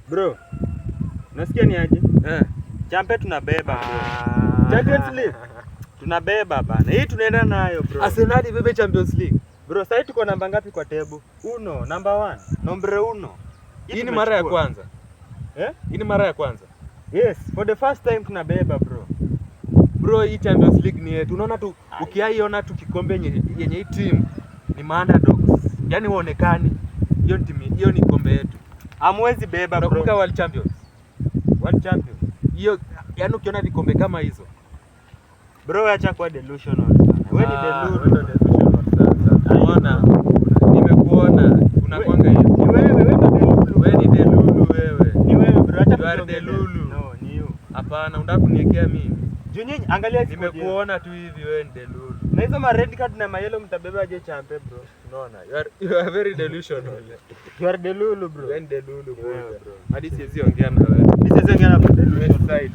Bro, nasikia ni aje? Champe tunabeba bro. Champions League. Tunabeba bana. Hii tunaenda nayo bro. Arsenal ibebe Champions League. Bro, sasa tuko namba ngapi kwa table? Number 1. Nombre 1. Hii ni mara ya kwanza. Hii ni mara ya kwanza. Yes, for the first time tunabeba bro. Bro, hii Champions League ni yetu. Unaona tu ukiaiona tu kikombe yenye hii team ni underdogs. Yaani uonekani hiyo ni kombe yetu. Hamwezi beba bro. Unakumbuka World Champions? World Champions. Hiyo yaani ukiona vikombe kama hizo. Bro, acha kuwa delusional sana. Wewe ni delusional sasa. Unaona? Nimekuona unakwanga hiyo. Ni wewe ndo delulu. Wewe ni delulu wewe. Ni wewe bro, acha kuwa delulu. No, ni you. Hapana, unataka kuniwekea mimi. Nyinyi angalia hizo. Nimekuona tu hivi wewe ni delulu. Na hizo ma red card na ma yellow mtabeba aje champe bro. Unaona? You are very delusional. You are delulu bro. You are delulu bro. Yeah, bro. Hadi siwezi ongea na wewe. Siwezi ongea na bro. Delusional side.